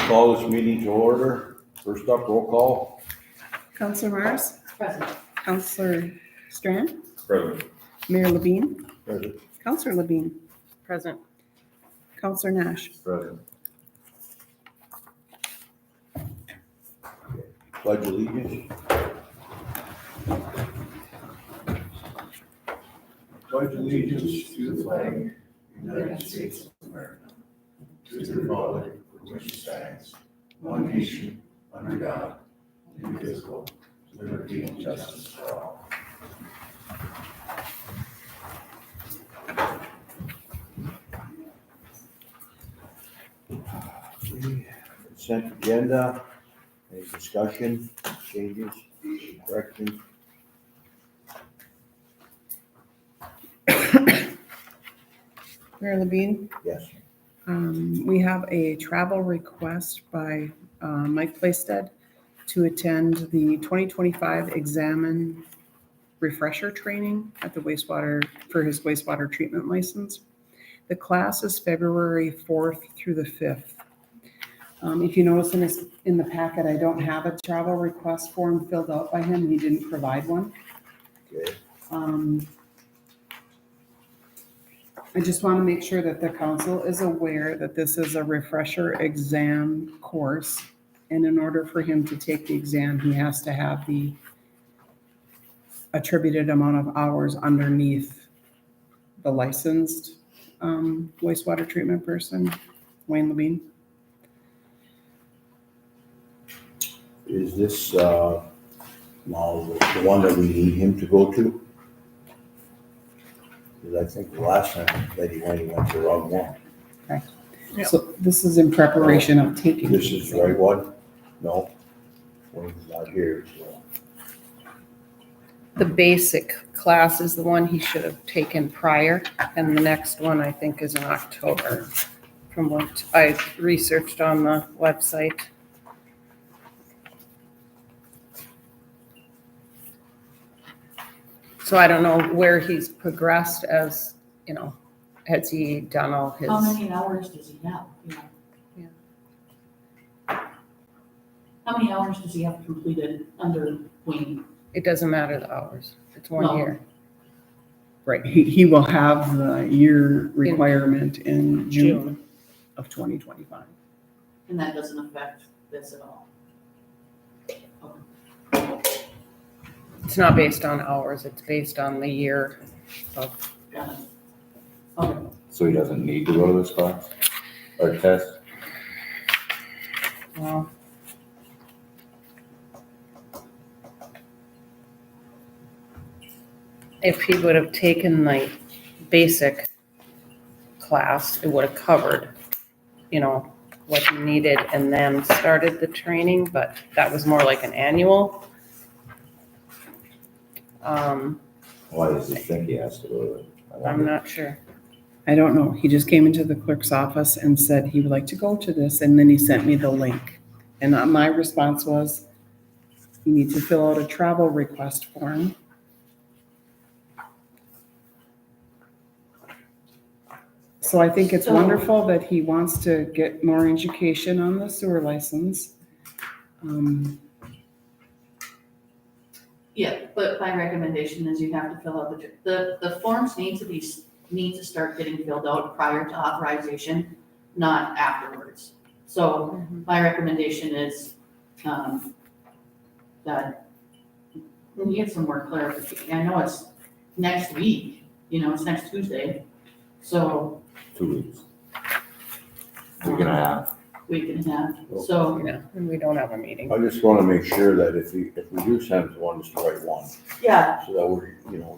Call this meeting to order. First up, roll call. Counselor Mars, Present. Counselor Strand, Present. Mayor Levine, Present. Counselor Levine, Present. Counselor Nash. Present. Pledge allegiance. Pledge allegiance to the flag, United States of America, to the republic for which it stands, one nation, under God, indivisible, with liberty and justice for all. Consent agenda, any discussion, changes, corrections? Mayor Levine, Yes. we have a travel request by Mike Plaisted to attend the 2025 examine refresher training at the for his wastewater treatment license. The class is February 4th through the 5th. If you notice in the packet, I don't have a travel request form filled out by him. He didn't provide one. Okay. I just want to make sure that the council is aware that this is a refresher exam course. And in order for him to take the exam, he has to have the attributed amount of hours underneath the licensed wastewater treatment person, Wayne Levine. Is this, now the one that we need him to go to? Because I think the last time that he went to the wrong one. Yep. So this is in preparation of taking. This is the right one? No? Wayne's not here, so. The basic class is the one he should have taken prior, and the next one I think is in October, from what I researched on the website. So I don't know where he's progressed as, has he done all his? How many hours does he have? Yeah. How many hours does he have completed under Wayne? It doesn't matter the hours. It's 1 No. year. Right, he will have the year requirement in June of 2025. And that doesn't affect this at all? It's not based on hours. It's based on the year of. Got it. Okay. So he doesn't need to go to this class or test? Well, if he would have taken the basic class, it would have covered, what he needed and then started the training, but that was more like an annual. Why does he think he has to go to it? I'm not sure. I don't know, he just came into the clerk's office and said he would like to go to this, and then he sent me the link. And my response was, you need to fill out a travel request form. So I think it's wonderful that he wants to get more education on the sewer license. Yeah, but my recommendation is you have to fill out the forms need to start getting filled out prior to authorization, not afterwards. So my recommendation is, that we get some more clarification. I know it's next week, it's next Tuesday, so 2 weeks. We're gonna have. week and a half, so, And we don't have a meeting. I just want to make sure that if we do send the one, it's the right one. yeah, So that we're,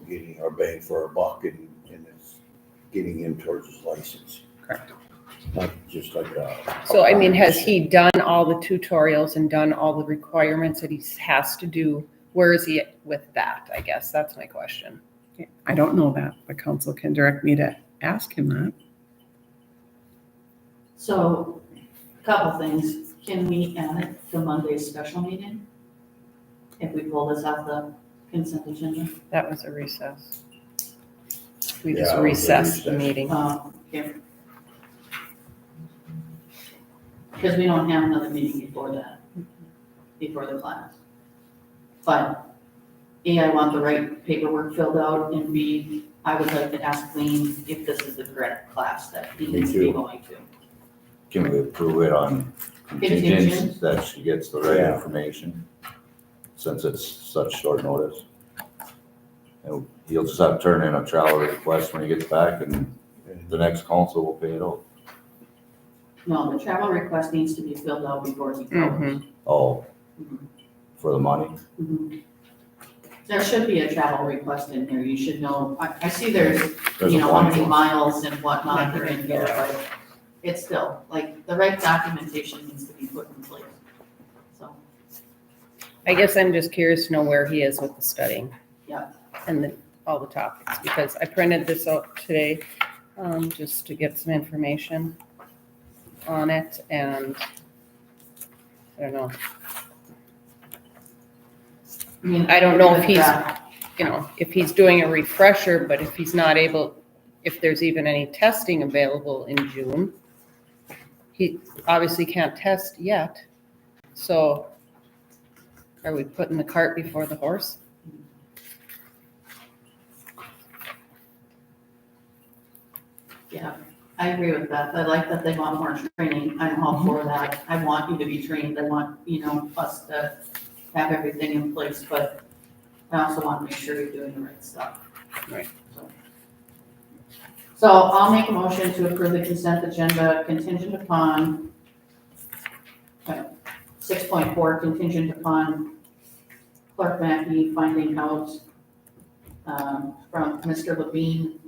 getting our bang for our buck and it's getting him towards his license. Correct. Not just like So, has he done all the tutorials and done all the requirements that he has to do? Where is he with that? I guess that's my question. I don't know that. The council can direct me to ask him that. so, a couple things. Can we add it to Monday's special meeting? If we pull this off the consent agenda? That was a recess. We Yeah, just it was a recessed the recess. meeting. Okay. because we don't have another meeting before that, before the class. But A, I want the right paperwork filled out, and B, I would like to ask Wayne if this is the correct class that he Me needs to be too. going to. Can we approve it on contingent that she gets the right information? Since it's such short notice. And he'll just have to turn in a travel request when he gets back and the next council will pay it out. No, the travel request needs to be filled out before he goes. Mhm. Oh, Mhm. for the money? Mhm. There should be a travel request in here, you should know, I see there's, There's you a know, how many blank one. miles and whatnot are in here, but it's still, like, the right documentation needs to be put in place, so. I guess I'm just curious to know where he is with the studying. Yeah. And all the topics, because I printed this out today, just to get some information on it, and I don't know. I don't know if he's, if he's doing a refresher, but if he's not able, if there's even any testing available in June, he obviously can't test yet. So are we putting the cart before the horse? Yeah, I agree with that. I like that they want more training. I'm all for that. I want you to be trained. I want, us to have everything in place, but I also want to make sure you're doing the right stuff. Right. So I'll make a motion to approve the consent agenda contingent upon 6.4 contingent upon Clark Mackey finding out from Mr. Levine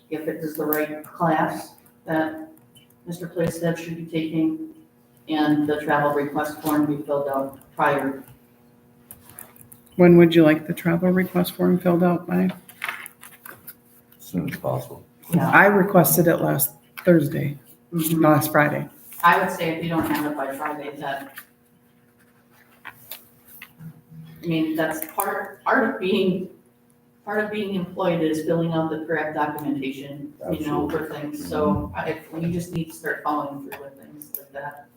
if it is the right class that Mr. Plaisted should be taking, and the travel request form be filled out prior. When would you like the travel request form filled out by? As soon as possible. Yeah. I requested it last Thursday, Mhm. last Friday. I would say if you don't have it by Friday, that, I mean, that's part of being employed is filling out the correct documentation, for things. So we just need to start following through with things like that.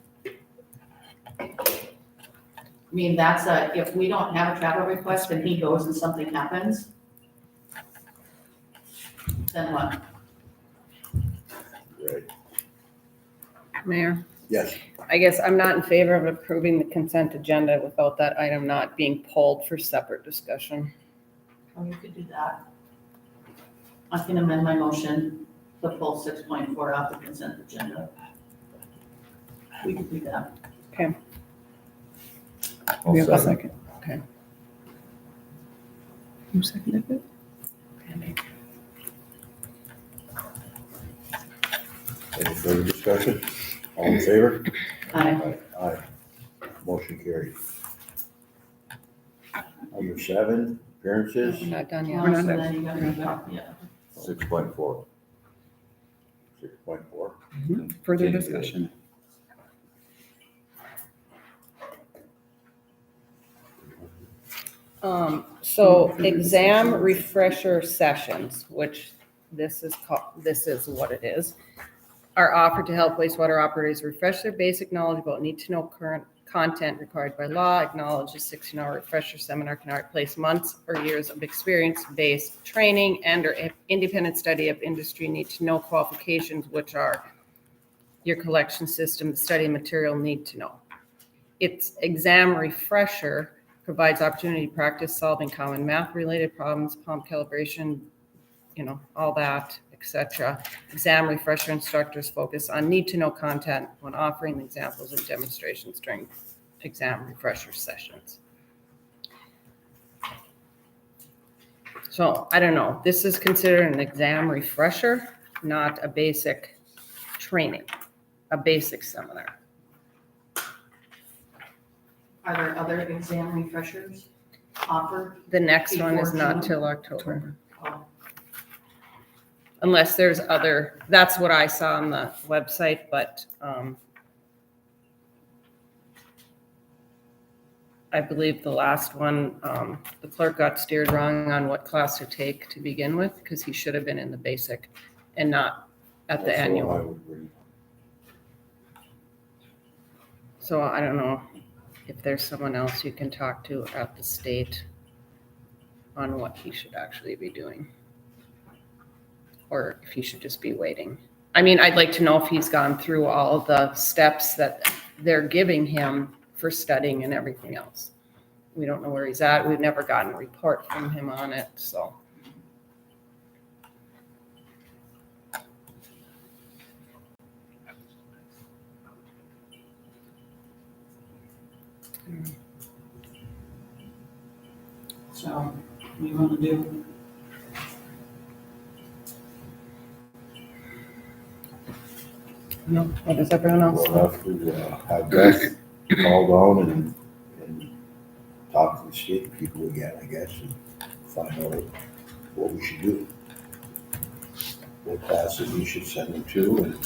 I mean, if we don't have a travel request and he goes and something happens, then what? Right. Mayor? Yes. I guess I'm not in favor of approving the consent agenda without that item not being pulled for separate discussion. Oh, you could do that. I can amend my motion to pull 6.4 off the consent agenda. We could do that. We have a I'll second. Okay. Who seconded it? Any further discussion? All in favor? Aye. Aye. Motion carried. Number 7, appearances. We're not done yet. We're not So done. then you gotta go, yeah. 6.4. 6.4. Further Continue. discussion. So exam refresher sessions, which this is what it is, are offered to help wastewater operators refresh their basic knowledge about need-to-know current content required by law. Acknowledge a 16-hour refresher seminar cannot replace months or years of experience-based training and/or independent study of industry need-to-know qualifications, which are your collection system, the study material need to know. Its exam refresher provides opportunity to practice solving common math-related problems, pump calibration, all that, etc. Exam refresher instructors focus on need-to-know content when offering examples and demonstrations during exam refresher sessions. So I don't know. This is considered an exam refresher, not a basic training, a basic seminar. Are there other exam refreshers offered? The next one is Before not June? till October. Oh, Unless there's that's what I saw on the website, but I believe the last one, the clerk got steered wrong on what class to take to begin with, because he should have been in the basic and not at the That's what I annual. would agree. So I don't know if there's someone else you can talk to at the state on what he should actually be doing. Or if he should just be waiting. I mean, I'd like to know if he's gone through all the steps that they're giving him for studying and everything else. We don't know where he's at. We've never gotten a report from him on it, so. So, what do you wanna do? No, what does everyone else? We'll have to have Beth call down and talk to the state people again, I guess, and find out what we should do. What classes we should send them to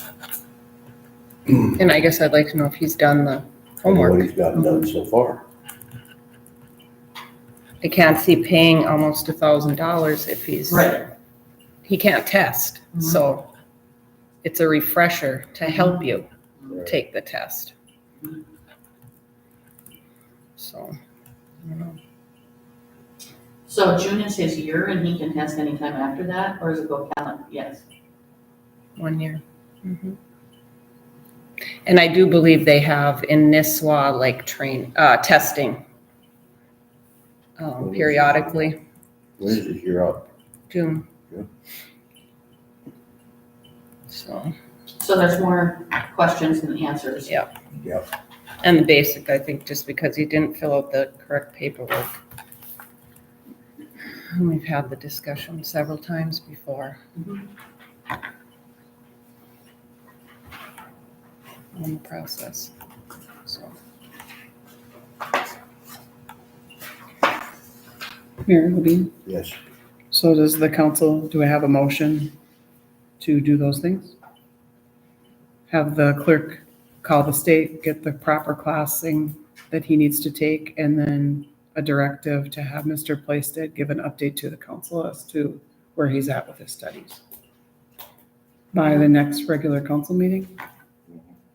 And I guess I'd like to know if he's done the and what homework. he's gotten done so far. I can't see paying almost $1,000 if he's. Right. He can't test, Mhm. so it's a refresher to help you Right. take the test. So, I don't know. So June is his year and he can test anytime after that, or does it go calendar? Yes. 1 year. Mhm. And I do believe they have in Nisswa like testing periodically, When is it year up? June. Yeah. So, So there's more questions than answers. Yeah. Yep. and the basic, I think, just because he didn't fill out the correct paperwork. And we've had the discussion several times before. Mhm. On the process, so. Mayor Levine, Yes. so does the council, do I have a motion to do those things? Have the clerk call the state, get the proper classing that he needs to take, and then a directive to have Mr. Plaisted give an update to the council as to where he's at with his studies by the next regular council meeting?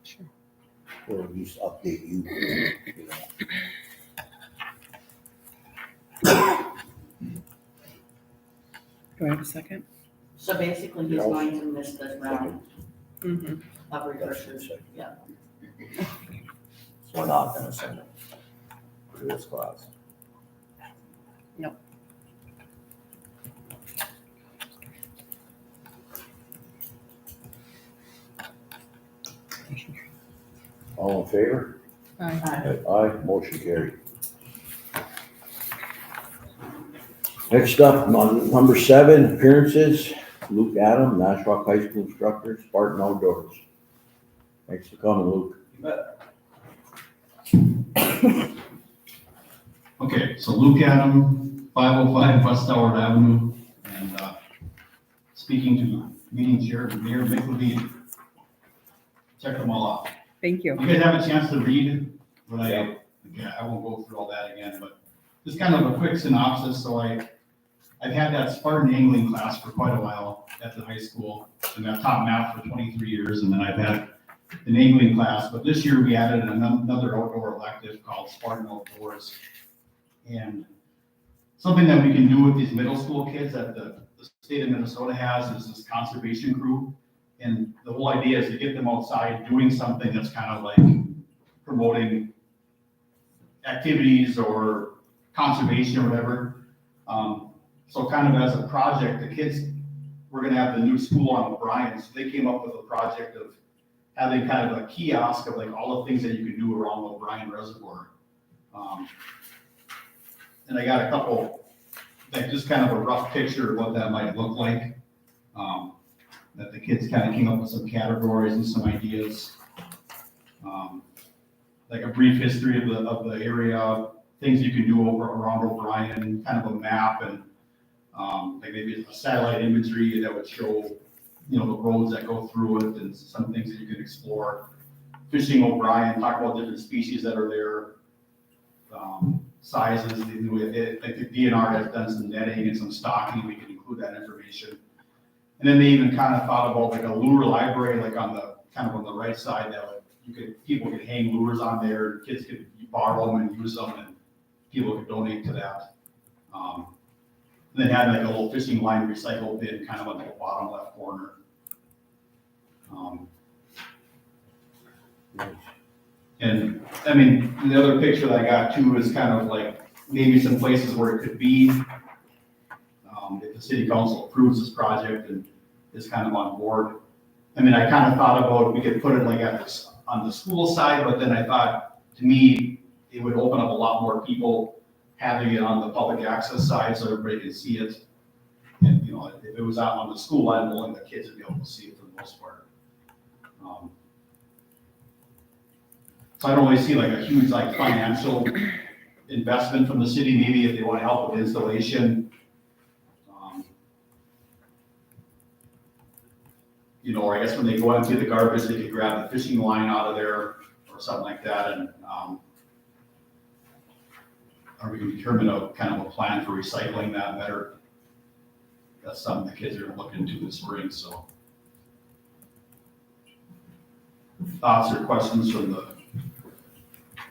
Sure. Or at least update you. You know. Do I have a second? So basically he's going to miss this round Mhm. of refreshers. Yeah. So we're not gonna send it to this class. All in favor? Aye. Aye, motion carried. Next up, number 7, appearances, Luke Adam, Nashwauk High School instructor, Spartan Outdoors. Thanks for coming, Luke. Okay, so Luke Adam, 505 West Howard Avenue, and speaking to meeting chair, Mayor Mick Levine. Check them all out. Thank you. You guys have a chance to read, but I won't go through all that again, but just kind of a quick synopsis. So I've had that Spartan angling class for quite a while at the high school, and I've taught math for 23 years, and then I've had an angling class, but this year we added another outdoor elective called Spartan Outdoors. And something that we can do with these middle school kids that the state of Minnesota has is this conservation crew. And the whole idea is to get them outside doing something that's kind of like promoting activities or conservation or whatever. So kind of as a project, the kids, we're gonna have the new school on O'Brien, so they came up with a project of having kind of a kiosk of like all the things that you can do around O'Brien Reservoir. And I got a couple, like just kind of a rough picture of what that might look like. That the kids kind of came up with some categories and some ideas. Like a brief history of the area, things you can do around O'Brien, kind of a map and like maybe a satellite imagery that would show, you know, the roads that go through it and some things that you can explore. Fishing O'Brien, talk about different species that are there, sizes, like the DNR has done some netting and some stocking, we can include that information. And then they even kind of thought about like a lure library, like on the, kind of on the right side that would people could hang lures on there, kids could borrow them and use them, and people could donate to that. And then had like a little fishing line recycle bin kind of on the bottom left corner. And I mean, the other picture that I got too is kind of like maybe some places where it could be. If the city council approves this project and is kind of on board. I mean, I kind of thought about, we could put it like on the school side, but then I thought, to me, it would open up a lot more people having it on the public access side so everybody can see it. And, you know, if it was out on the school, I'm willing the kids would be able to see it for the most part. So I don't really see like a huge like financial investment from the city, maybe if they want to help with installation. You know, or I guess when they go out and get the garbage, they could grab the fishing line out of there or something like that, and or we can determine a kind of a plan for recycling that better. That's something the kids are gonna look into this spring, so. Thoughts or questions from the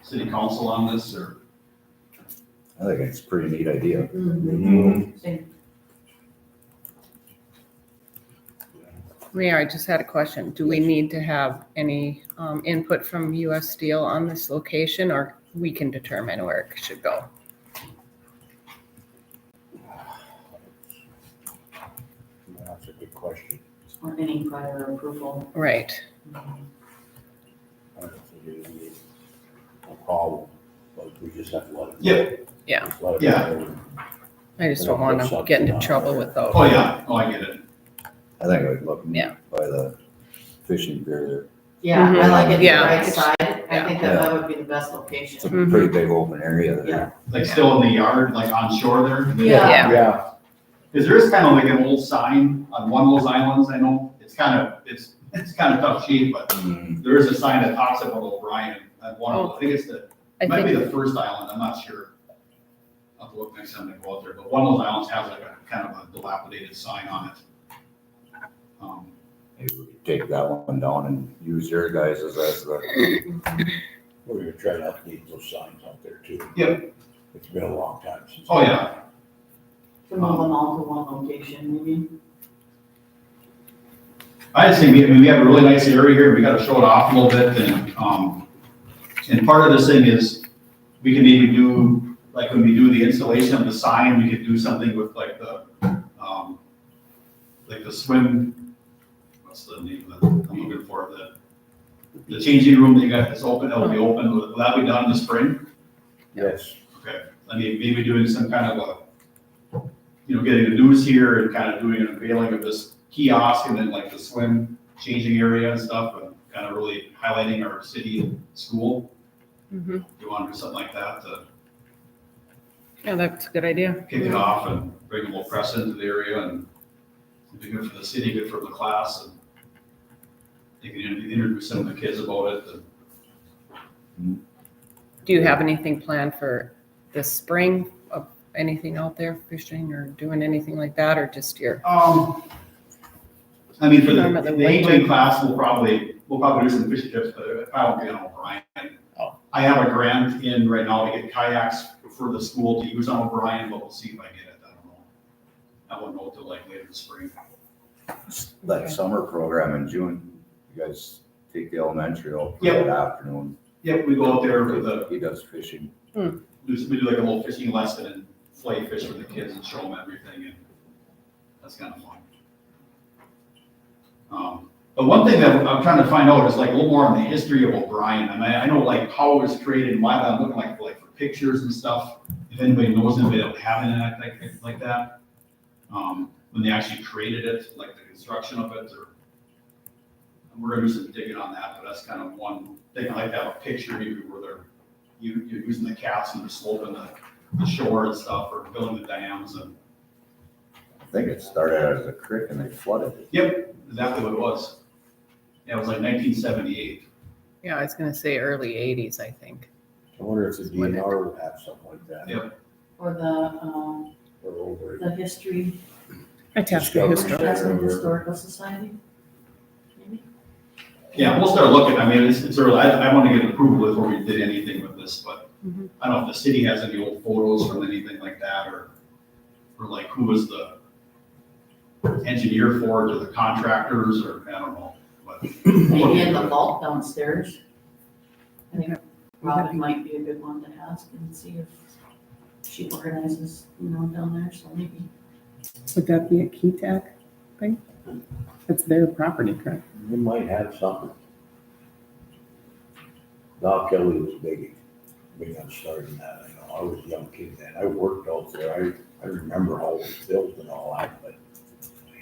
city council on this, or? I think it's a pretty neat idea. Same. Mayor, I just had a question. Do we need to have any input from US Steel on this location, or we can determine where it should go? That's a good question. Or any prior approval. Right. I don't think it would be a problem, but we just have to let it. Yep. Yeah. Just let it Yeah. go. I just don't want to get into trouble with those. Oh, yeah, oh, I get it. I think I'd look Yeah. by the fishing pier Yeah, I like it the Yeah. right side. I Yeah. think that would be the best location. It's a pretty big open area there. Yeah. Like still in the yard, like on shore there. Yeah. Yeah, Cause there is kind of like an old sign on one of those islands, I know, it's kind of tough shape, but Mhm. there is a sign that talks about O'Brien, at one of, I think it's I it might be think, the first island, I'm not sure. I'll have to look next time I go out there, but one of those islands has like a kind of a dilapidated sign on it. Maybe we could take that one down and use your guys as the, we're gonna try to update those signs out there too. Yep. It's been a long time since. Oh, yeah, To move them all to one location, maybe. I just think, we have a really nice area here, we gotta show it off a little bit, and part of this thing is, we can maybe do, like when we do the installation of the sign, we could do something with like the swim, what's the name of it, I'm looking for, the changing room that you got that's open, that will be open, will that be done in the spring? Yes. Okay, I mean, maybe doing some kind of getting the news here and kind of doing an unveiling of this kiosk and then like the swim changing area and stuff, and kind of really highlighting our city and school. Mhm. You want to do something like that to Yeah, that's a good idea. kick it off and bring a little press into the area, and it'd be good for the city, good for the class, and they can introduce some of the kids about it. And Do you have anything planned for this spring? Of anything out there fishing or doing anything like that, or just your? I mean, for Remember the the angling winter? class, we'll probably do some fishing trips, but I won't be on O'Brien. Oh. I have a grant in right now to get kayaks for the school to use on O'Brien, but we'll see if I get it, I don't know. I won't know till like later this spring. that summer program in June. You guys take the elementary out for Yep. that afternoon. Yep, we go out there with He does fishing. we do like a little fishing lesson and flay fish for the kids and show them everything, and that's kind of fun. But one thing that I'm trying to find out is like a little more on the history of O'Brien. I mean, I know like how it was created, and why I'm looking like for pictures and stuff. If anybody knows anybody that would have it like that, when they actually created it, like the construction of it, or we're gonna do some digging on that. But that's kind of one thing. I like to have a picture maybe where you're using the cats and they're sloping the shore and stuff, or building the dams, and I think it started out as a creek and they flooded it. yep, exactly what it was. Yeah, it was like 1978. Yeah, I was gonna say early 80s, I think. I wonder if the DNR will have something like that. Yep. Or Or over. the history, Itasca Discovery. History. that's the historical society, maybe? Yeah, we'll start looking. I mean, it's early. I want to get approval before we did anything with this, but Mhm. I don't know if the city has any old photos from anything like that, or like who was the engineer for it, or the contractors, or I don't know. But Maybe in the vault downstairs. I think Robin might be a good one to ask and see if she organizes, down there, so maybe. Would that be a Keewatin thing? It's their property, correct? You might have something. Doc Kelly was big on starting that. I know, I was a young kid then. I worked out there. I remember how it was built and all that, but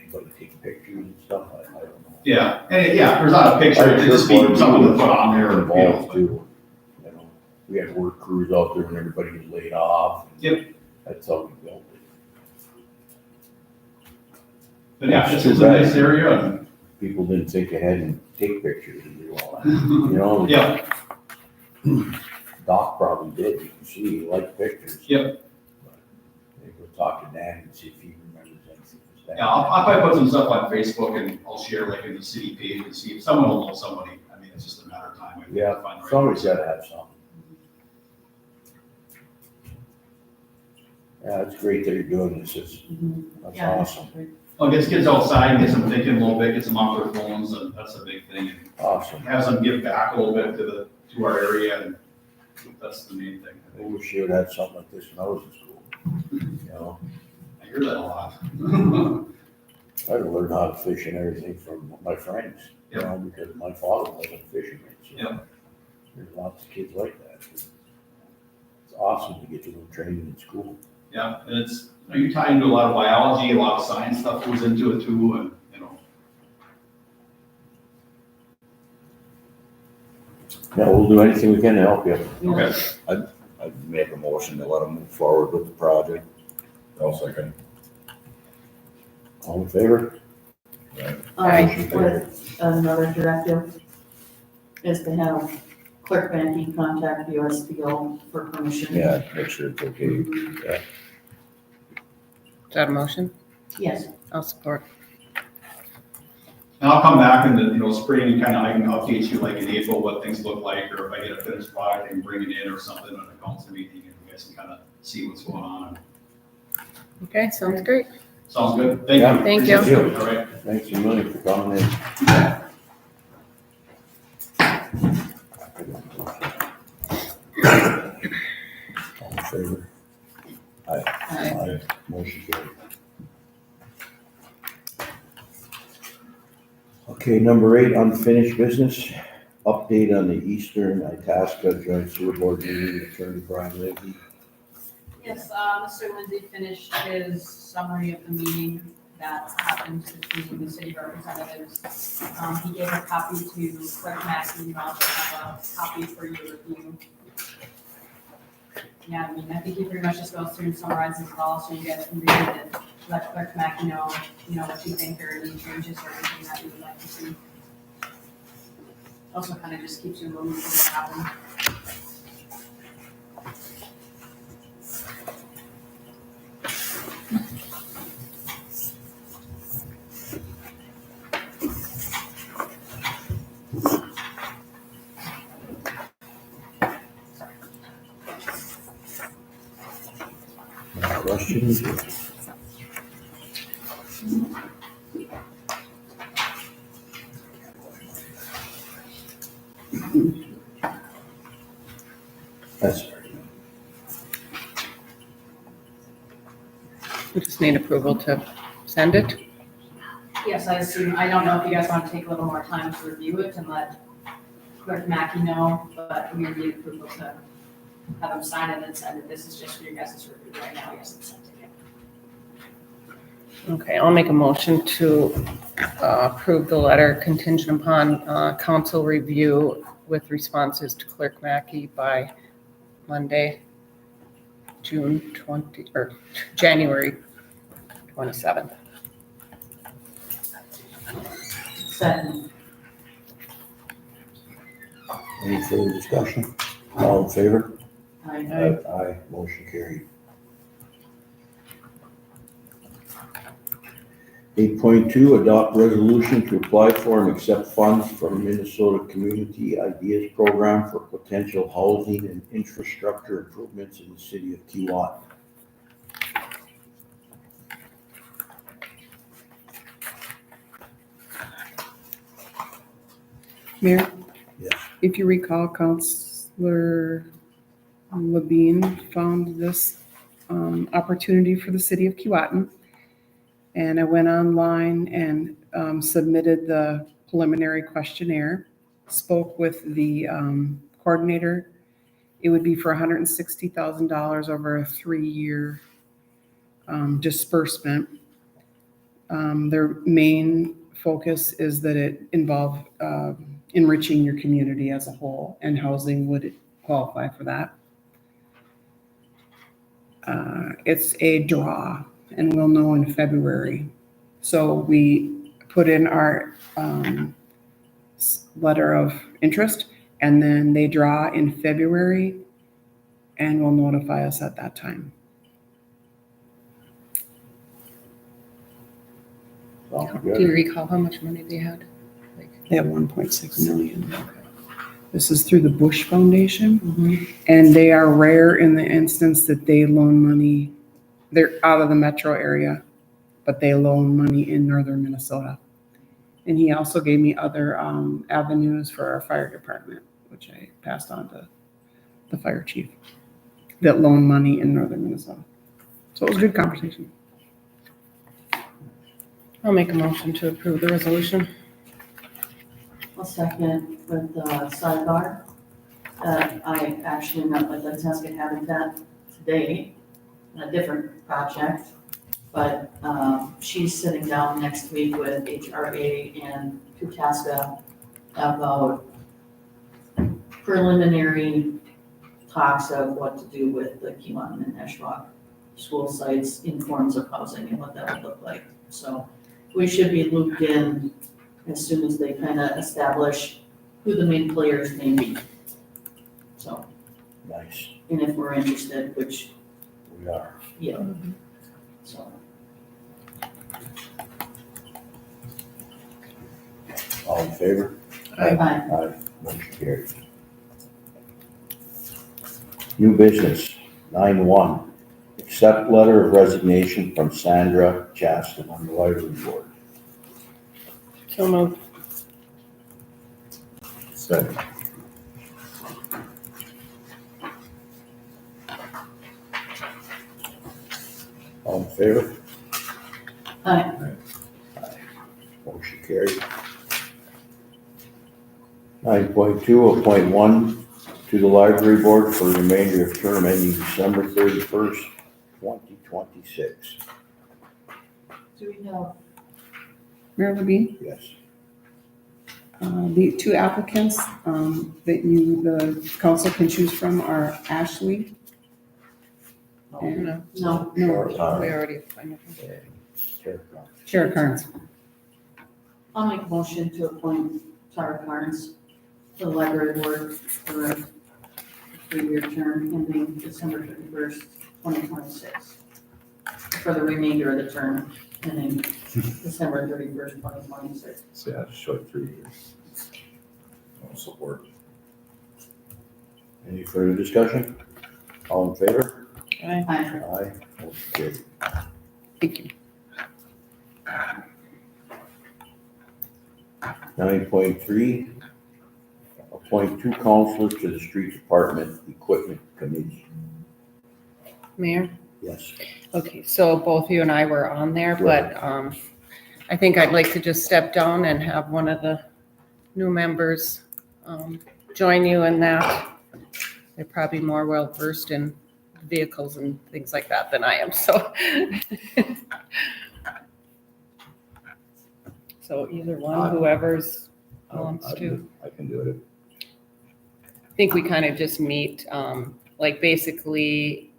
anybody take pictures and stuff, I don't know. yeah, and there's not a picture. It's just be something to put on there. Involved too. You know, we had work crews out there when everybody was laid off. Yep. That's how we built it. But yeah, this is a nice area. And, People didn't think ahead and take pictures and do all that. You know? yeah, Doc probably did. You can see he liked pictures. Yep. But maybe we'll talk to Dan and see if he remembers anything. yeah. I'll probably put some stuff on Facebook and I'll share like in the city page and see if someone will know somebody. I mean, it's just a matter of time. Yeah, Find the right somebody's person. gotta have something. Yeah, it's great that you're doing this. That's Yeah. awesome. Well, gets kids outside, gets them thinking a little bit, gets them off their phones, and that's a big thing. And Awesome. has them give back a little bit to our area, and that's the main thing. I wish you would have something like this when I was in school. You know, I hear that a lot. I learned how to fish and everything from my friends, you know, because my father wasn't a fisherman. So Yep. there's lots of kids like that. It's awesome to get to go training in school. Yeah, and it's, you tie into a lot of biology, a lot of science stuff goes into it too, and, Yeah, we'll do anything we can to help you. okay. I'd make a motion to let them move forward with the project. I'll second. All in favor? With another directive is to have clerk banking contact USPO for permission. Yeah, make sure it's okay. Is that a motion? Yes, I'll support. And I'll come back in the, spring and kind of, I can update you like in April, what things look like, or if I get a finished product, I can bring it in or something on a council meeting, and you guys can kind of see what's going on. Okay, sounds great. Sounds good? Thank Yeah. you. Thank you. Appreciate it. All right. Thanks a million for coming in. All in favor? Aye. Motion carried. Okay, number 8, unfinished business. Update on the Eastern Itasca Joint Sewer Board meeting, Attorney Brian Leahy. Yes, Mr. Lindsay finished his summary of the meeting that happened between the city representatives. He gave a copy to Clerk Mackey, and also have a copy for your review. Yeah, I mean, I think he pretty much just goes through and summarizes it all, so you guys can read it and let Clerk Mackey know, what you think or any changes or anything that you would like to see. Also kind of just keeps you in the loop of what happened. Questions? That's right. We just need approval to send it. Yes, I assume, I don't know if you guys want to take a little more time to review it and let Clerk Mackey know, but we need approval to have him sign it and send it. This is just for your guys' review right now. Yes, it's sent to you. Okay, I'll make a motion to approve the letter contingent upon council review with responses to Clerk Mackey by Monday, January 27th. second. Any further discussion? All in favor? I Aye, motion carried. 8.2, adopt resolution to apply for and accept funds from Minnesota Community Ideas Program for potential housing and infrastructure improvements in the city of Keewatin. Mayor? Yes. If you recall, Councillor Levine found this opportunity for the city of Keewatin. And I went online and submitted the preliminary questionnaire, spoke with the coordinator. It would be for $160,000 over a 3-year disbursement. Their main focus is that it involved enriching your community as a whole, and housing would qualify for that. It's a draw, and we'll know in February. So we put in our letter of interest, and then they draw in February, and will notify us at that time. Sounds Do you good. recall how much money they had? They have 1.6 million. This is through the Bush Foundation, Mm-hmm. and they are rare in the instance that they loan money. They're out of the metro area, but they loan money in northern Minnesota. And he also gave me other avenues for our fire department, which I passed on to the fire chief, that loan money in northern Minnesota. So it was a good conversation. I'll make a motion to approve the resolution. I'll second with the sidebar. I actually met with the Tasket Habitat today, on a different project. But she's sitting down next week with HRA and Putaska about preliminary talks of what to do with the Keewatin and Neshwauk school sites in forms of housing and what that would look like. So we should be looped in as soon as they kind of establish who the main players may be. So, Nice. and if we're interested, which, We are. yeah, so. All in favor? Aye. Aye. Motion carries. New business, 9.1, accept letter of resignation from Sandra Chaston on the library board. So moved. Second. All in favor? Aye. Motion carried. 9.2, appoint one to the library board for the remainder of term ending December 31st, 2026. Do we have, Mayor Levine? Yes. The two applicants that the council can choose from are Ashley. And No, no, Short we time. already appointed him. Sheriff Carnes. I'll make a motion to appoint Tara Carnes to the library board for a 3-year term ending December 31st, 2026. For the remainder of the term ending December 31st, 2026. So yeah, short 3 years. I'll support. Any further discussion? All in favor? Aye. Aye. Aye. Motion carried. Thank you. 9.3, appoint two counselors to the street department equipment committee. Mayor? Yes. Okay, so both you and I were on there, but I think I'd like to just step down and have one of the new members join you in that. They're probably more well versed in vehicles and things like that than I am, so. So either one, whoever's wants to. I can do it. I think we kind of just meet, like basically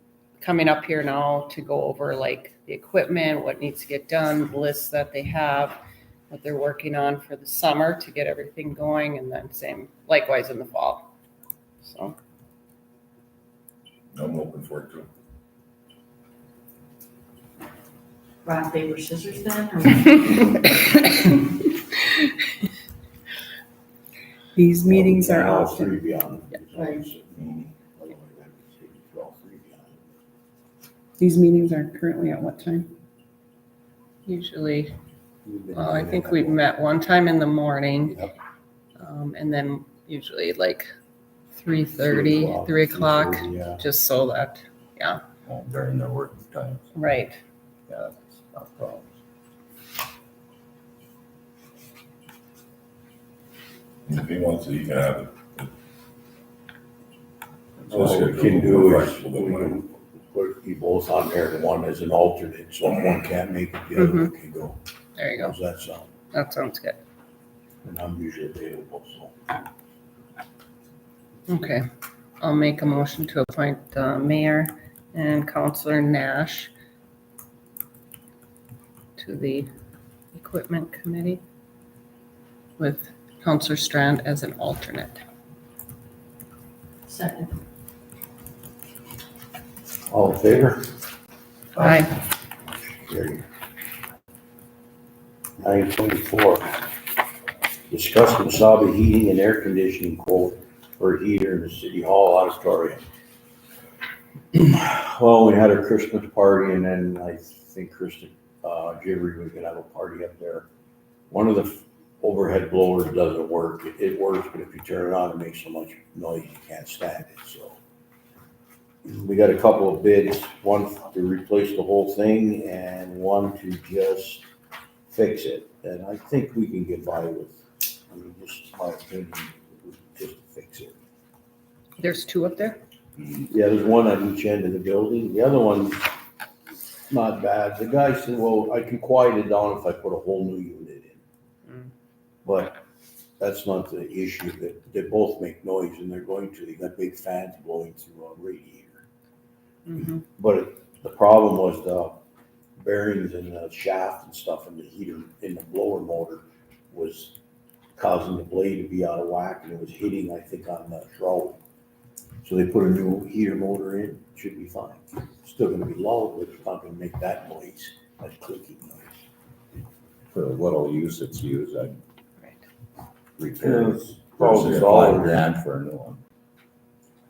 coming up here now to go over like the equipment, what needs to get done, lists that they have, what they're working on for the summer to get everything going, and then same likewise in the fall. So, I'm open for it too. rock, paper, scissors then? Or These meetings are All often, three be on. Right. All three be on. these meetings are currently at what time? Usually, We've been well, I doing think it we've that met one time in the morning, Yep. and then usually like 3:30, 3 o'clock, 3:30, yeah. just so that, Well, during their working times, right. yeah, that's not a problem. If he wants it, he can have it. What we can do is, we can put you both on there, and one as an alternate, so if one can't make it, the other one can go. There you go. How's that sound? That sounds good. And I'm usually available, so. Okay. I'll make a motion to appoint Mayor and Counselor Nash to the Equipment Committee with Counselor Strand as an alternate. second. All in favor? Aye. Carried. 9:24. Discuss Wasabi heating and air conditioning quote for a heater in the City Hall auditorium. Well, we had our Christmas party, and then I think Krista, Jibbery was gonna have a party up there. One of the overhead blowers doesn't work. It works, but if you turn it on, it makes so much noise you can't stand it, so. We got a couple of bids, one to replace the whole thing and one to just fix it. And I think we can get by with, I mean, just my opinion, just to fix it. There's two up there? Yeah, there's one on each end of the building. The other one's not bad. The guy said, well, I can quiet it down if I put a whole new unit in. Mm. But that's not the issue. They both make noise and they're going to, they got big fans blowing through a radiator. Mm-hmm. But the problem was the bearings and the shaft and stuff in the heater, in the blower motor was causing the blade to be out of whack, and it was hitting, I think, on the throat. So they put a new heater motor in, should be fine. Still gonna be loud, but it's not gonna make that noise, that clicking noise. For the little use it's used, I'd Right. repair it. Probably Versus $5 $5,000 for a new one.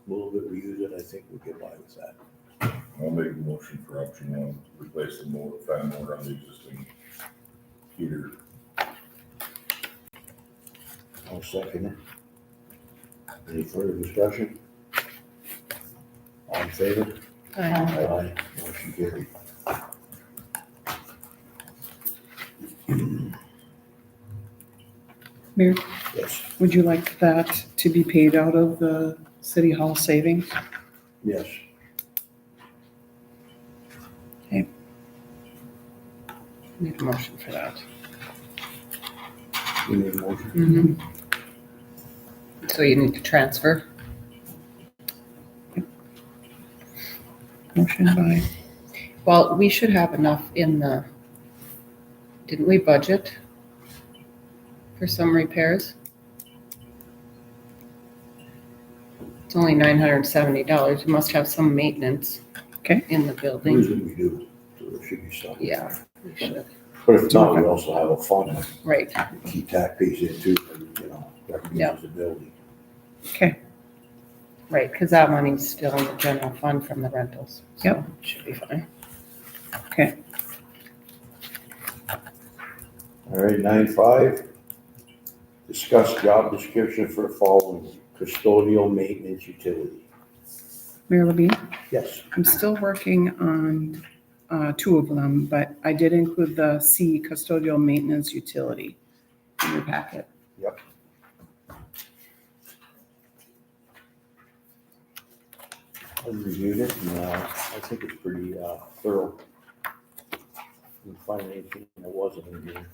A little bit we use it, I think we'll get by with that. I'll make a motion for option one, replace the motor, fan motor on the existing heater. I'll second it. Any further discussion? All in favor? Aye. Aye. Motion carried. Mayor, Yes, would you like that to be paid out of the City Hall savings? yes. Need a motion for that. We need a motion. Mm-hmm. So you need to transfer? Motion by, Well, we should have enough in the, didn't we budget for some repairs? It's only $970. We must have some maintenance. Okay. In the building. Usually we do, so there should be some. Yeah, we should. But if not, we also have a fund, Right. key tack pays in too, and, you know, that can Yeah. use the building. okay, Right, because that money's still in the general fund from the rentals. So Yep. it should be fine. okay. All right, 9.5. Discuss job description for the following: custodial maintenance utility. Mayor Levine, Yes, I'm still working on two of them, but I did include the C, custodial maintenance utility, in your packet. I reviewed it, and I think it's pretty thorough. Didn't find anything that wasn't in here.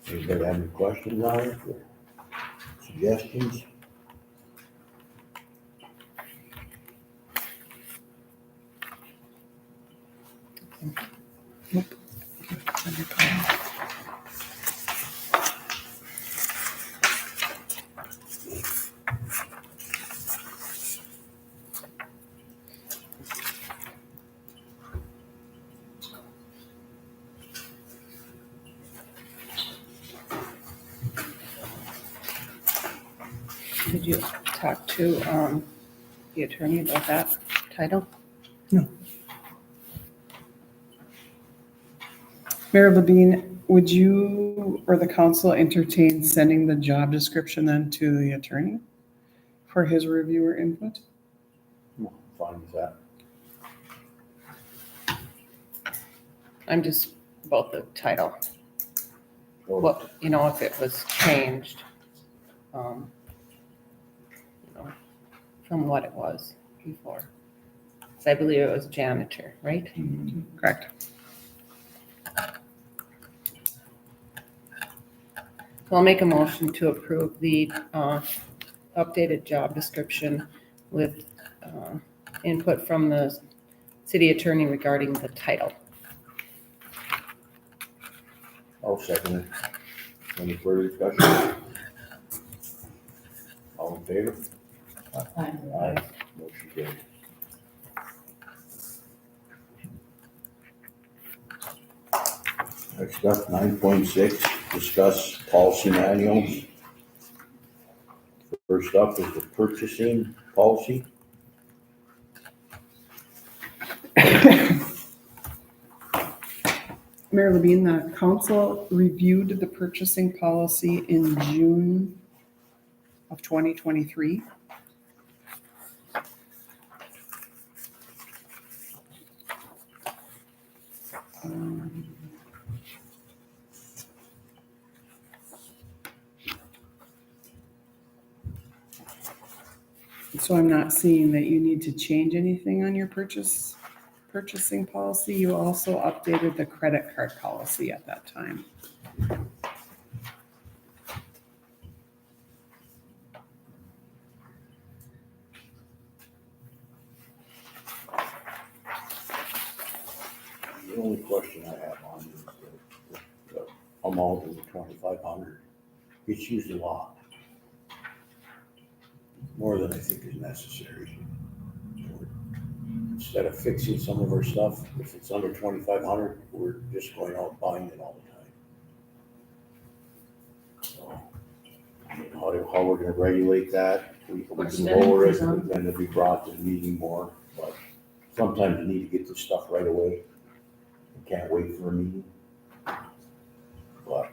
Anybody have any questions on it or suggestions? Did you talk to, the attorney about that title? Mayor Levine, would you or the council entertain sending the job description then to the attorney for his review or input? Fine with that. I'm just about the title. Or- What, you know, if it was changed, you know, from what it was before. So I believe it was janitor, right? Correct. So I'll make a motion to approve the updated job description with input from the city attorney regarding the title. I'll second it. Any further discussion? All in favor? Aye. Motion carried. Next up, 9.6, discuss policy manuals. First up is the purchasing policy. Mayor Levine, the council reviewed the purchasing policy in June of 2023. So I'm not seeing that you need to change anything on your purchasing policy. You also updated the credit card policy at that time. The only question I have on is the amount of the 2,500. It's used a lot. More than I think is necessary. Instead of fixing some of our stuff, if it's under 2,500, we're just going out buying it all the time. So, I mean, how we're gonna regulate that, we Put can lower it, spending and then it'll be brought to the meeting more, but sometimes you need to get this stuff right away. You can't wait for a meeting. But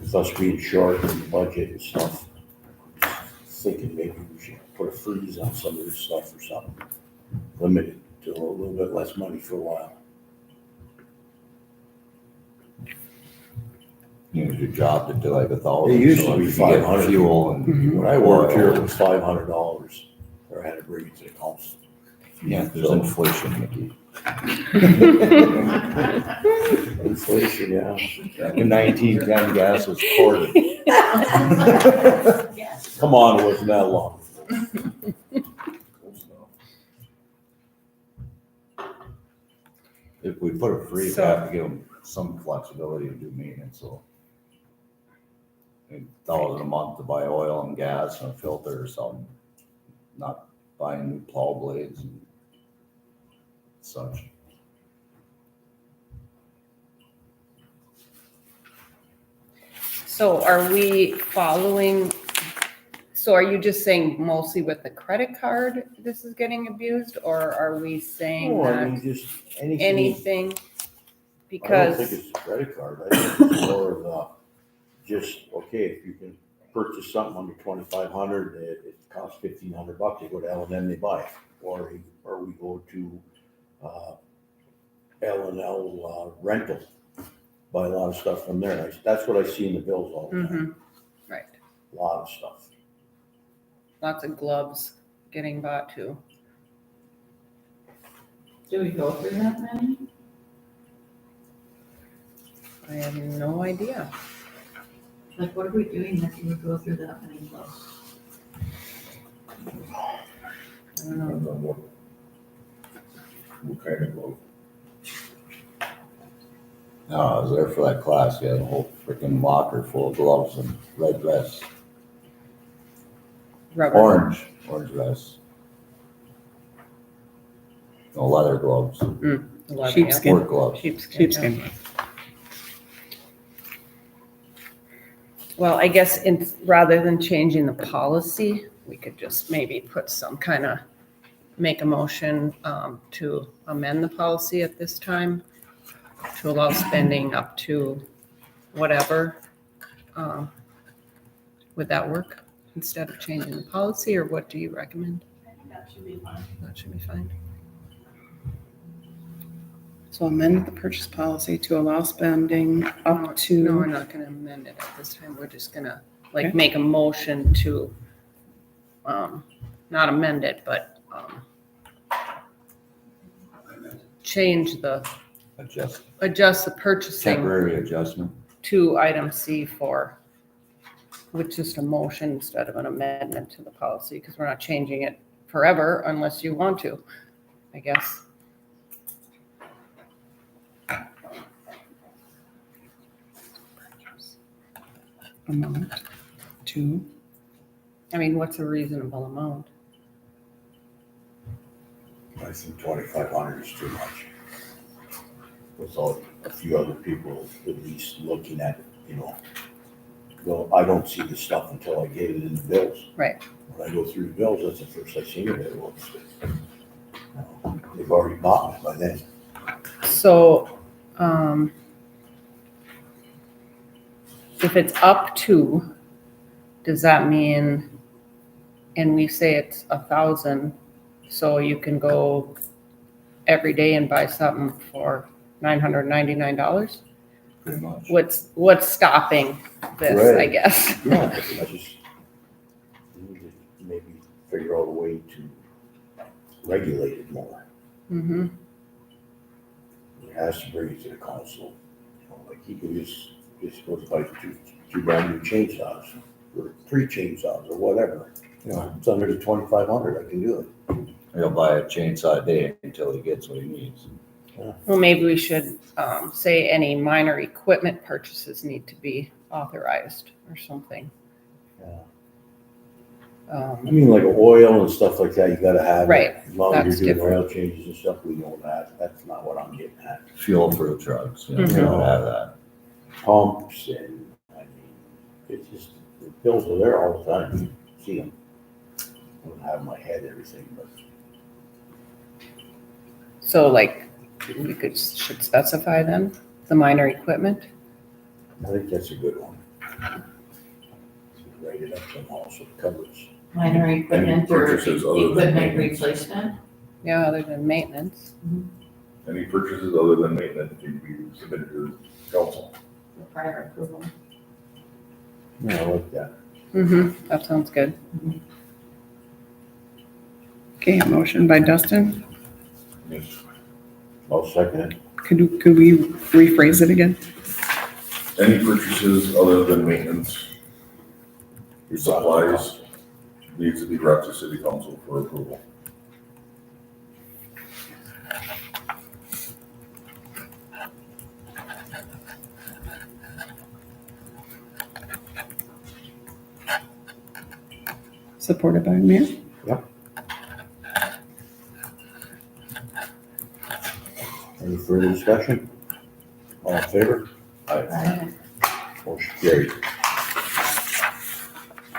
with us being short in the budget and stuff, thinking maybe we should put a freeze on some of this stuff or something. Limit it to a little bit less money for a while. You know, your job to do like 1,000. It used to so be if you get 500. Fuel and. When I worked here, it was $500, or I had to bring it to the council. Yeah, there's inflation, Mickey. Inflation, yeah. Back in 1910, gas was quartered. Come on, it wasn't that long. If we put it free, we have to give them some flexibility to do maintenance, so. $1,000 a month to buy oil and gas and a filter or something, not buying new plow blades and such. So are we following, so are you just saying mostly with the credit card this is getting abused? Or are we saying Oh, I that mean, just anything. anything? I don't think Because, it's a credit card. I think it's more of a, just, okay, if you can purchase something under 2,500, it costs $1,500, you go to L&M, they buy it. Or we go to L&L rental, buy a lot of stuff from there. That's what I see in the bills all the time, right, a lot of stuff. lots of gloves getting bought too. Do we go through that many? I have no idea. Like, what are we doing that you would go through that many gloves? I don't know. Depends on what kind of glove. No, I was there for that class, you had a whole freaking locker full of gloves and red vests, Rubber. orange vests. No leather gloves, Leather, yeah. Sheepskin. work gloves. Sheepskin. Sheepskin. Well, I guess rather than changing the policy, we could just maybe put some kind of, make a motion to amend the policy at this time to allow spending up to whatever. Would that work instead of changing the policy, or what do you recommend? I think that should be fine. That should be fine. So amend the purchase policy to allow spending up No, we're to, not gonna amend it at this time. We're just gonna like Okay. make a motion to, not amend it, but, change adjust the purchasing Temporary adjustment. to item C4, which is a motion instead of an amendment to the policy, because we're not changing it forever unless you want to, I guess. amount to, I mean, what's a reasonable amount? I think 2,500 is too much. Without a few other people at least looking at it, you know. Well, I don't see the stuff until I get it in the bills. Right. When I go through the bills, that's the first I see it. It looks good. They've already bought it by then. So, if it's up to, does that mean, and we say it's 1,000, so you can go every day and buy something for $999? Pretty much. What's stopping this, I Right. guess? Yeah, I just need to maybe figure out a way to regulate it more. Mm-hmm. It has to bring it to the council. You know, like he can just go buy two brand new chainsaws, or 3 chainsaws, or whatever. You know, it's under the 2,500, I can do it. He'll buy a chainsaw a day until he gets what he needs. Well, maybe we should say any minor equipment purchases need to be authorized or something. Yeah. I mean, like oil and stuff like that, you gotta have it. Right, As long as that's you're doing different. oil changes and stuff, we know that. That's not what I'm getting at. Fuel for the trucks, you know, we Mhm. don't have that. Pumps and, I mean, it's just, the bills are there all the time. You see them. I don't have in my head everything, but So like, we should specify then, the minor equipment? I think that's a good one. Write it up somehow so it covers. Minor equipment or purchases other than equipment maintenance? replacement. Yeah, other than maintenance. Any purchases other than maintenance need to be submitted to council. Prior approval. Yeah, I like that. Mm-hmm, that sounds good. okay, a motion by Dustin. Yes. I'll second it. Could we rephrase it again? Any purchases other than maintenance supplies needs to be brought to city council for approval. Supported by Mayor? Any further discussion? All in favor? Motion carried.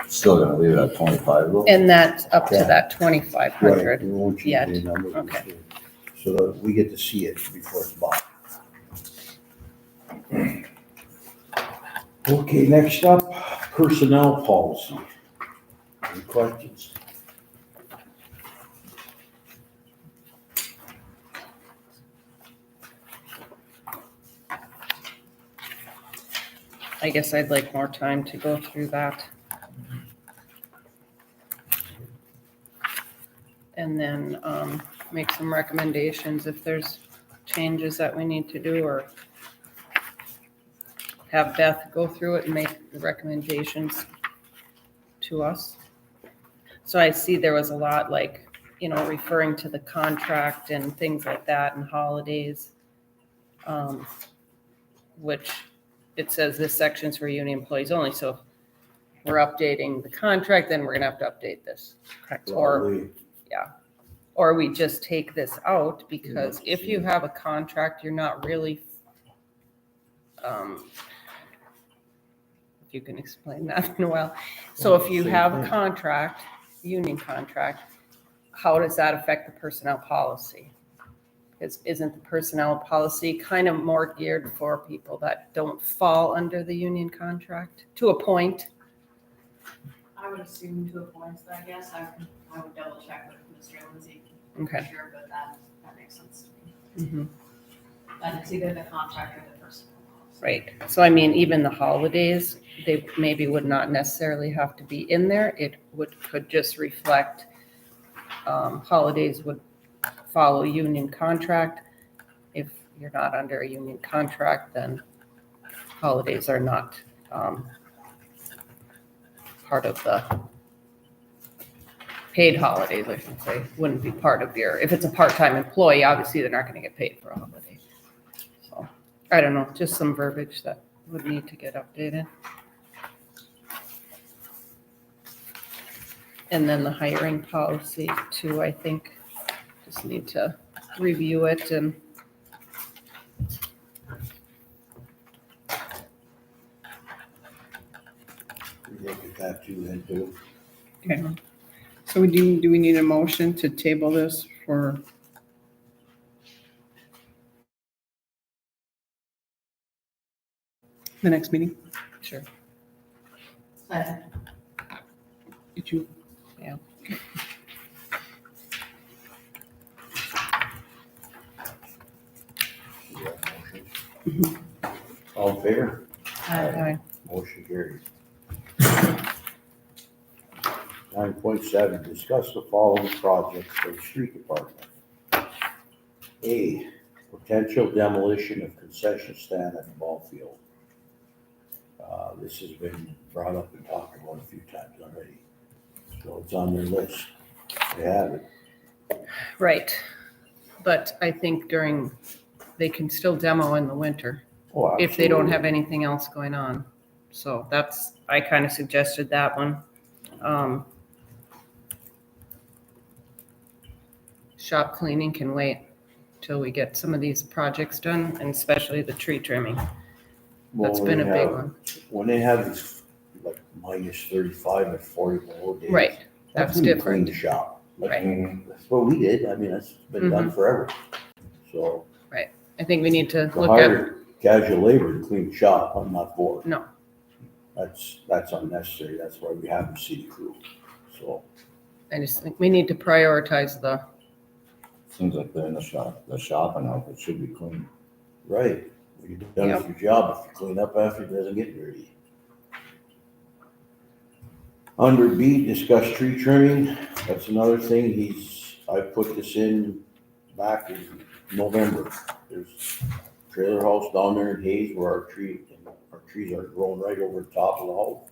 Still gonna leave it at 25 though? And that's up to Yeah. that 2,500. Right, we won't change yet. any numbers. Okay. So that we get to see it before it's bought. Okay, next up, personnel policy. Any questions? I guess I'd like more time to go through that. And then make some recommendations if there's changes that we need to do, or have Beth go through it and make the recommendations to us. So I see there was a lot like, referring to the contract and things like that and holidays. Which it says this section's for union employees only, so if we're updating the contract, then we're gonna have to update this. Correct. Or we just take this out, because if you have a contract, you're not really if you can explain that in a while. So if you Same have a thing. contract, union contract, how does that affect the personnel policy? Isn't the personnel policy kind of more geared for people that don't fall under the union contract to a point? I would assume to a point, I guess. I would double check with Mr. Lindsay. Okay. For sure, but that makes sense to me. Mhm. That it's either the contract or the personnel policy. Right, so I mean, even the holidays, they maybe would not necessarily have to be in there. It could just reflect, holidays would follow union contract. If you're not under a union contract, then holidays are not, part of the paid holidays, I should say, wouldn't be part of your, if it's a part-time employee, obviously they're not gonna get paid for a holiday. So, I don't know, just some verbiage that would need to get updated. And then the hiring policy too, I think, just need to review it and We look at that too, then too. Okay. So do we need a motion to table this for? The next meeting? sure. Second. Did you? All in favor? Aye. Motion carries. 9.7, discuss the following projects for the street department. A, potential demolition of concession stand at the ball field. This has been brought up and talked about a few times already. So it's on their list. They have it. Right, but I think they can still demo in the winter Oh, if they don't have absolutely. anything else going on. So I kind of suggested that one. Shop cleaning can wait till we get some of these projects done, and especially the tree trimming. Well, That's when been a they big have- one. When they have these like minus 35 and 40 below days. Right, that's when you clean different. the shop. Like, Right. That's what we did. I mean, that's been done forever. So I think we need to to look at, hire casual labor to clean the shop, I'm not for. no, That's unnecessary. That's why we have the city crew. So, I just think we need to prioritize the, Seems like they're in the shop and out, it should be clean. right. When you're done with your job, if you clean up after, it doesn't get dirty. Under B, discuss tree trimming. That's another thing. I put this in back in November. There's a trailer house down there in Hayes where our trees are growing right over the top of the house.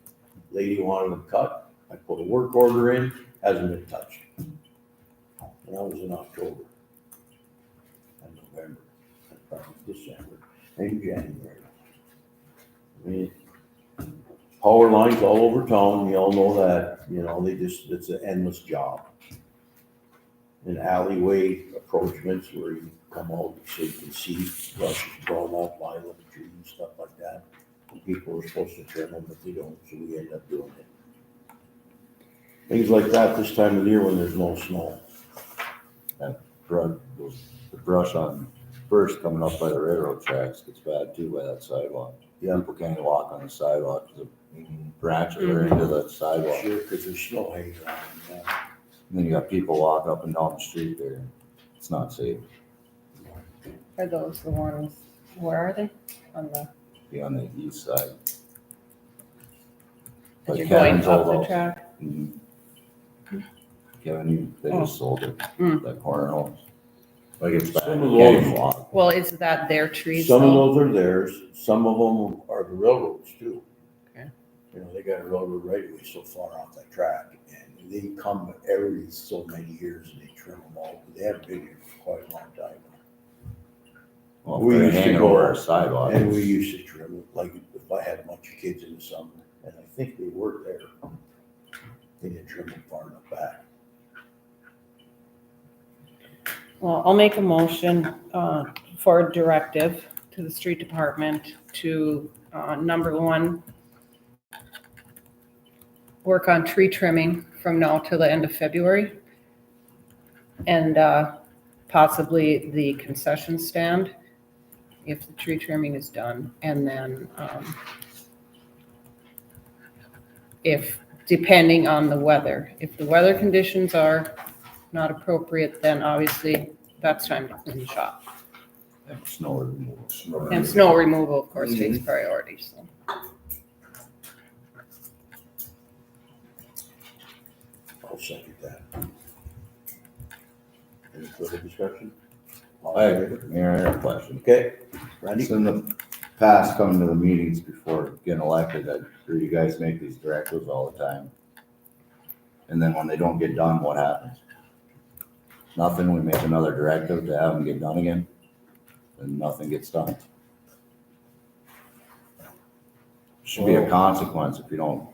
Lady wanted them cut. I put a work order in, hasn't been touched. And that was in October and November, and probably December, maybe January. I mean, power lines all over town, you all know that, it's an endless job. And alleyway approachments where you come out so you can see brushes growing up, lilac trees and stuff like that. People are supposed to trim them, but they don't, so we end up doing it. Things like that this time of the year when there's no snow. The brush on First coming up by the railroad tracks gets bad too by that sidewalk. Yeah. People can't even walk on the sidewalk because the branches are into the sidewalk. Sure, because there's snow hanging around, yeah. And then you got people walk up and down the street there. It's not safe. are those the ones, where are they? On the, Be on the east side. as But you're going Kevin's up old the house. track? Mhm. Kevin, they just sold it, Mm. that corner house. Like it's bad. Some of You can't those- even walk. Well, is that their trees Some of though? those are theirs, some of them are the railroads too. Okay. They got a railroad right away so far off that track, and they come every so many years and they trim them all, they haven't been here for quite a long time. Well, We if they're used to hanging go- over our sidewalk. And we used to trim it, like if I had a bunch of kids in the summer, and I think they were there. They didn't trim them far enough back. Well, I'll make a motion for a directive to the street department to, number one, work on tree trimming from now till the end of February. And possibly the concession stand, if the tree trimming is done. And then if, depending on the weather, if the weather conditions are not appropriate, then obviously that's time to clean the shop. And snow removal. And snow removal, of course, takes priority, so. I'll second that. Any further discussion? Mayor, I have a question. Okay, Randy? So in the past, coming to the meetings before getting elected, I hear you guys make these directives all the time. And then when they don't get done, what happens? Nothing, we make another directive to have them get done again, and nothing gets done. Should be a consequence if you don't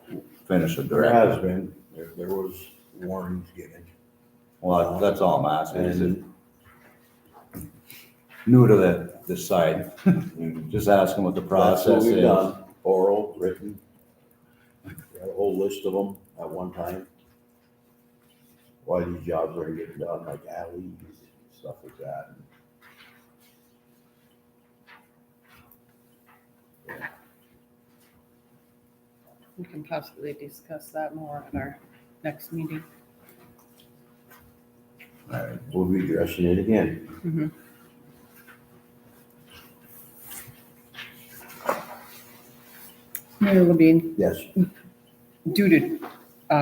finish a There has directive. been, there was warnings given. Well, that's all I'm asking, is it And new to this side? Just asking what the that's process what we've is. done, oral, written. We had a whole list of them at one time. Why these jobs aren't getting done, like alleys, stuff like that. We can possibly discuss that more at our next meeting. All right. We'll be addressing it again. Mhm. Mayor Levine, Yes. due to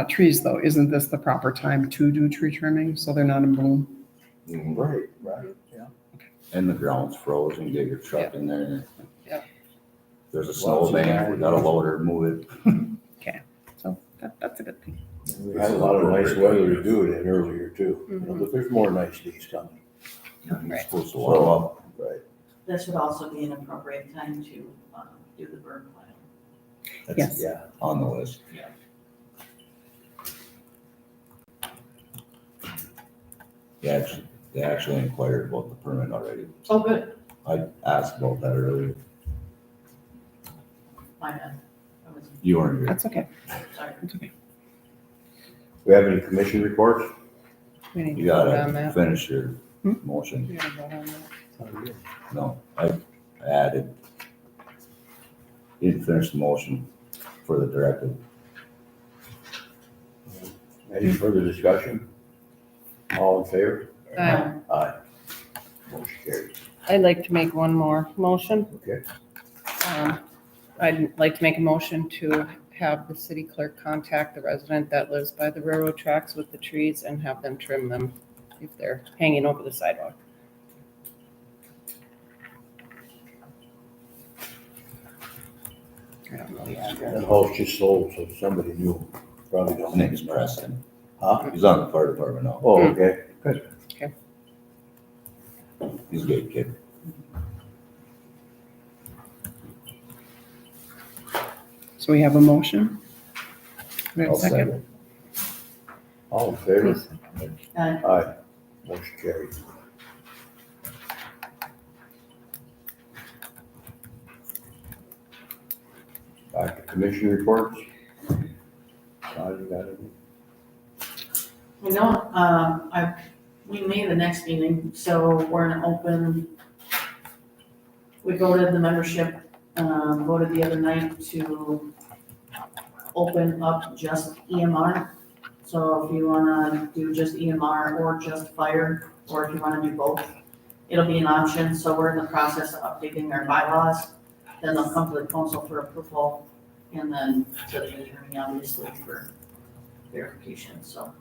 trees though, isn't this the proper time to do tree trimming so they're not in bloom? Right, yeah. And the ground's frozen, get your truck in there. Yep. There's a snow bank, we got a loader, move it. So that's a good thing. We had a lot of nice weather to do it in earlier too, you know, but there's more nice days coming. You're Right. supposed to warm up. Right. This would also be an appropriate time to do the burn pile. That's Yes. Yeah. on the list. They actually inquired about the permit already. Oh, good, I asked about that earlier. my bad. I was, You weren't here. That's okay. sorry. That's okay. We have any commission reports? We need to You vote on gotta that. finish your Hmm? motion. We gotta vote on that. No, I added. You didn't finish the motion for the directive. Any further discussion? All in favor? Aye. Aye. Motion carries. I'd like to make one more motion. Okay. I'd like to make a motion to have the city clerk contact the resident that lives by the railroad tracks with the trees and have them trim them if they're hanging over the sidewalk. I don't know the address. That house just sold, so somebody knew, probably His don't. name's Preston. Huh? He's on the fire department now. Oh, okay, good. He's a good kid. So we have a motion. We have I'll a second. second. All in favor? Please. Aye. Motion carries. Back to commission reports. Todd, you got anything? We don't, we made the next meeting, so we're in open. We voted the membership, voted the other night to open up just EMR. So if you wanna do just EMR or just fire, or if you wanna do both, it'll be an option. So we're in the process of updating our bylaws. Then they'll come to the council for approval and then to the attorney, obviously, for verification, so.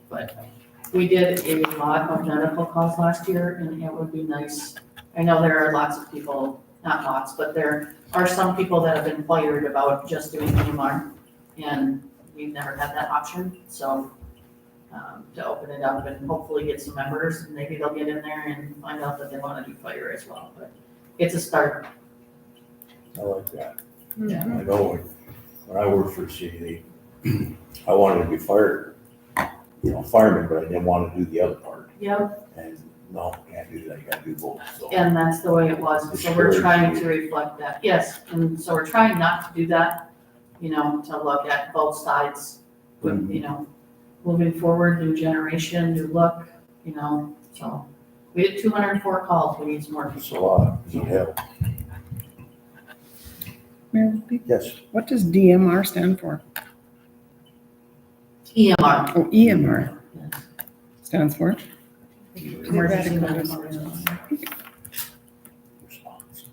But we did a lot of medical calls last year, and it would be nice. I know there are lots of people, not lots, but there are some people that have inquired about just doing EMR, and we've never had that option, so to open it up and hopefully get some members, and maybe they'll get in there and find out that they want to do fire as well, but it's a start. I like that. Yeah. I know when I worked for the city, I wanted to be fireman, but I didn't want to do the other part. Yep, And no, can't do that, you gotta do both, so. and that's the way it was, so we're trying to reflect that, yes, and so we're trying not to do that. to look at both sides with, moving forward, new generation, new look, so. We had 204 calls, we need some more It's a people. lot, need help. Mayor, Yes. what does DMR stand for? EMR. Oh, EMR stands for? Emergency medical response. Response.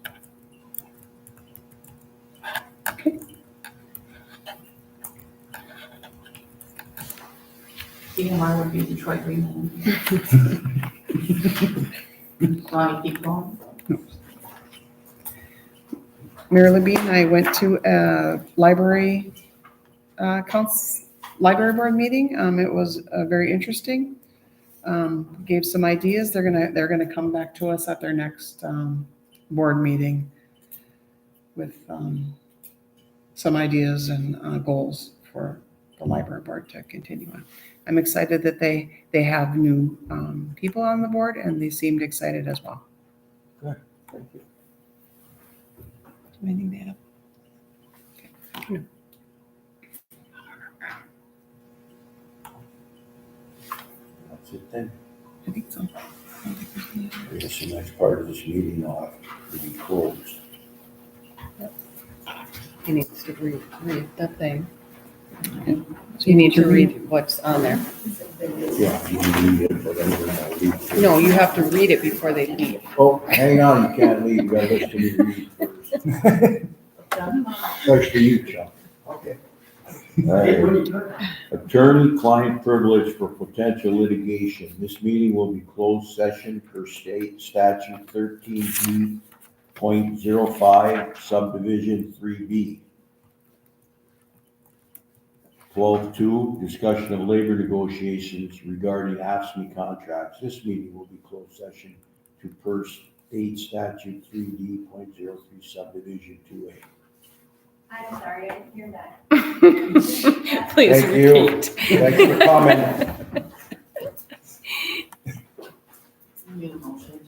EMR would be Detroit Green. Want me to keep going? Mayor Libby and I went to a library board meeting. It was very interesting. Gave some ideas. They're gonna come back to us at their next board meeting with some ideas and goals for the library board to continue on. I'm excited that they have new people on the board, and they seemed excited as well. Thank you. Anything to add? That's it then. I think so. I guess the next part of this meeting will have to be closed. He needs to read the thing. So You need to read what's on there. Yeah, you need it, but I'm gonna leave. No, you have to read it before they leave. Oh, hang on, you can't leave, you gotta listen to me read first. First for you, Chuck. Okay. Attorney-client privilege for potential litigation. This meeting will be closed session per state statute 13G.05 subdivision 3B. 12.2, discussion of labor negotiations regarding AFSCME contracts. This meeting will be closed session to per state statute 3D.03 subdivision 2A. I'm sorry, I didn't hear that. Please Thank you. repeat. Thanks for coming.